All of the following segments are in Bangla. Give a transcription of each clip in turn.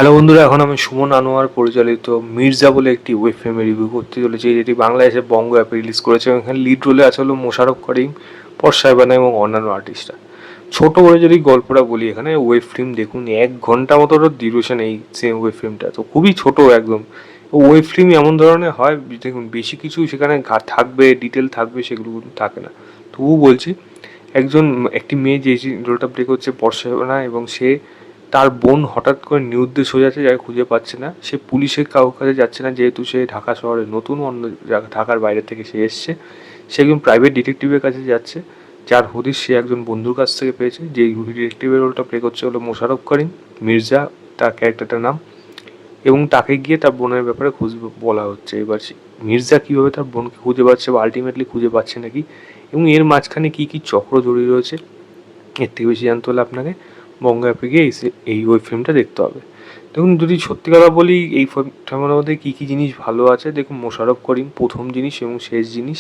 হ্যালো বন্ধুরা, এখন আমি সুমন আনোয়ার পরিচালিত মির্জা বলে একটি ওয়েব ফিল্মের রিভিউ করতে চলেছি, যেটি বাংলাদেশে বঙ্গ অ্যাপে রিলিজ করেছে। এবং এখানে লিড রোলে আছে হলো মোশাররফ করিম, পরশ সাহেবানা এবং অন্যান্য আর্টিস্টরা। ছোট করে যদি গল্পটা বলি, এখানে ওয়েব ফিল্ম দেখুন 1 ঘন্টা মতো ডিউরেশন এই সেম ওয়েব ফিল্মটা, তো খুবই ছোট একদম। ওয়েব ফিল্ম এমন ধরনের হয়, দেখুন বেশি কিছু সেখানে থাকবে, ডিটেল থাকবে, সেগুলো কিন্তু থাকে না। তবু বলছি, একটি মেয়ে যে রোলটা প্লে করছে পরশ সাহেবানা, এবং সে তার বোন হঠাৎ করে নিরুদ্দেশ হয়ে যাচ্ছে, যাকে খুঁজে পাচ্ছে না। সে পুলিশের কাছে যাচ্ছে না, যেহেতু সে ঢাকা শহরে নতুন, অন্য ঢাকার বাইরে থেকে সে এসছে। সে একজন প্রাইভেট ডিটেকটিভের কাছে যাচ্ছে, যার হদিশ সে একজন বন্ধুর কাছ থেকে পেয়েছে। যে ডিটেকটিভের রোলটা প্লে করছে হলো মোশাররফ করিম, মির্জা তার ক্যারেক্টারটার নাম। এবং তাকে গিয়ে তার বোনের ব্যাপারে বলা হচ্ছে। এবার মির্জা কীভাবে তার বোনকে খুঁজে পাচ্ছে, বা আলটিমেটলি খুঁজে পাচ্ছে নাকি, এবং এর মাঝখানে কী কী চক্র জড়িয়ে রয়েছে, এর থেকে বেশি জানতে হলে আপনাকে বঙ্গ অ্যাপে গিয়ে এই ওয়েব ফিল্মটা দেখতে হবে। দেখুন, যদি সত্যি কথা বলি, এই ফিল্মটার মধ্যে কী কী জিনিস ভালো আছে, দেখুন মোশাররফ করিম প্রথম জিনিস এবং শেষ জিনিস,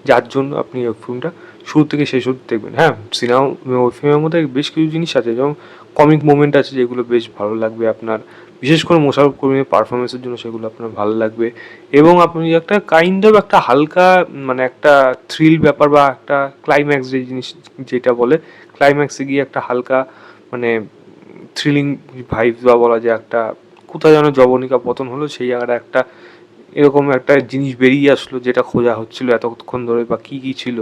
যার জন্য আপনি ওয়েব ফিল্মটা শুরু থেকে শেষ অবধি দেখবেন। হ্যাঁ, ওয়েব ফিল্মের মধ্যে বেশ কিছু জিনিস আছে, যেমন কমিক মোমেন্ট আছে, যেগুলো বেশ ভালো লাগবে আপনার। বিশেষ করে মোশাররফ করিমের পারফরমেন্সের জন্য সেগুলো আপনার ভালো লাগবে। এবং আপনি একটা কাইন্ড অফ একটা হালকা, মানে একটা থ্রিল ব্যাপার, বা একটা ক্লাইম্যাক্স যে জিনিস যেটা বলে, ক্লাইম্যাক্সে গিয়ে একটা হালকা, মানে থ্রিলিং ভাইব, বা বলা যায় একটা কোথায় যেন জবনিকা পতন হলো, সেই জায়গাটা একটা এরকম একটা জিনিস বেরিয়ে আসলো, যেটা খোঁজা হচ্ছিল এতক্ষণ ধরে, বা কী কী ছিল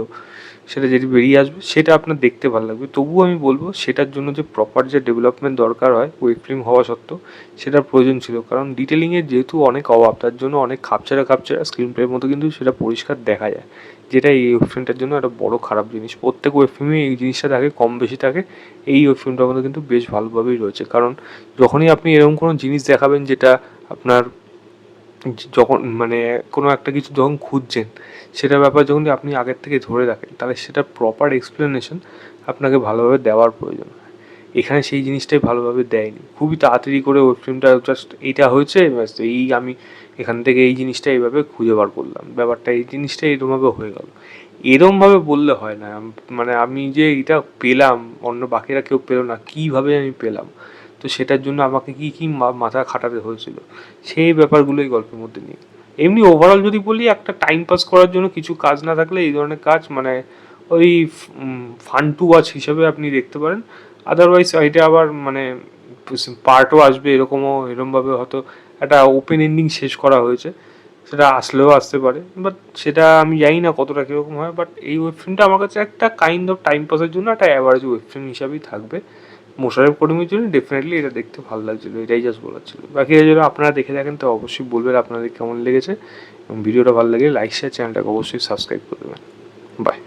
সেটা যেটি বেরিয়ে আসবে, সেটা আপনার দেখতে ভালো লাগবে। তবুও আমি বলবো, সেটার জন্য যে প্রপার যে ডেভেলপমেন্ট দরকার হয় ওয়েব ফিল্ম হওয়া সত্ত্বেও, সেটার প্রয়োজন ছিল। কারণ ডিটেলিংয়ের যেহেতু অনেক অভাব, তার জন্য অনেক খাপছাড়া স্ক্রিন প্লের মতো কিন্তু সেটা পরিষ্কার দেখা যায়, যেটা এই ওয়েব ফিল্মটার জন্য একটা বড় খারাপ জিনিস। প্রত্যেক ওয়েব ফিল্মে এই জিনিসটা থাকে, কম বেশি থাকে। এই ওয়েব ফিল্মটার মধ্যে কিন্তু বেশ ভালোভাবেই রয়েছে। কারণ যখনই আপনি এরকম কোনো জিনিস দেখাবেন, যেটা আপনার যখন মানে কোনো একটা কিছু যখন খুঁজছেন, সেটার ব্যাপারে যখন আপনি আগের থেকে ধরে রাখেন, তাহলে সেটার প্রপার এক্সপ্লেনেশন আপনাকে ভালোভাবে দেওয়ার প্রয়োজন হয়। এখানে সেই জিনিসটাই ভালোভাবে দেয়নি, খুবই তাড়াতাড়ি করে ওয়েব ফিল্মটা জাস্ট এইটা হয়েছে, ব্যাস এই আমি এখান থেকে এই জিনিসটা এইভাবে খুঁজে বার করলাম, ব্যাপারটা এই জিনিসটা এরকমভাবে হয়ে গেল। এরমভাবে বললে হয় না। মানে আমি যে এটা পেলাম, অন্য বাকিরা কেউ পেলো না, কীভাবে আমি পেলাম, তো সেটার জন্য আমাকে কী কী মাথা খাটাতে হয়েছিল, সেই ব্যাপারগুলোই গল্পের মধ্যে নেই। এমনি ওভারঅল যদি বলি, একটা টাইম পাস করার জন্য কিছু কাজ না থাকলে এই ধরনের কাজ, মানে ওই ফান টু ওয়াচ হিসাবে আপনি দেখতে পারেন। আদারওয়াইজ এটা আবার মানে পার্টও আসবে, এরমভাবে হয়তো একটা ওপেন এন্ডিং শেষ করা হয়েছে, সেটা আসলেও আসতে পারে। বাট সেটা আমি জানি না কতটা কীরকম হয়। বাট এই ওয়েব ফিল্মটা আমার কাছে একটা কাইন্ড অফ টাইম পাসের জন্য একটা অ্যাভারেজ ওয়েব ফিল্ম হিসাবেই থাকবে। মোশাররফ করিমের জন্য ডেফিনেটলি এটা দেখতে ভালো লাগছিলো, এটাই জাস্ট বলার ছিল। বাকি যদি আপনারা দেখে থাকেন, তো অবশ্যই বলবেন আপনাদের কেমন লেগেছে, এবং ভিডিওটা ভালো লাগে লাইক শেয়ার, চ্যানেলটাকে অবশ্যই সাবস্ক্রাইব করে দেবেন। বাই।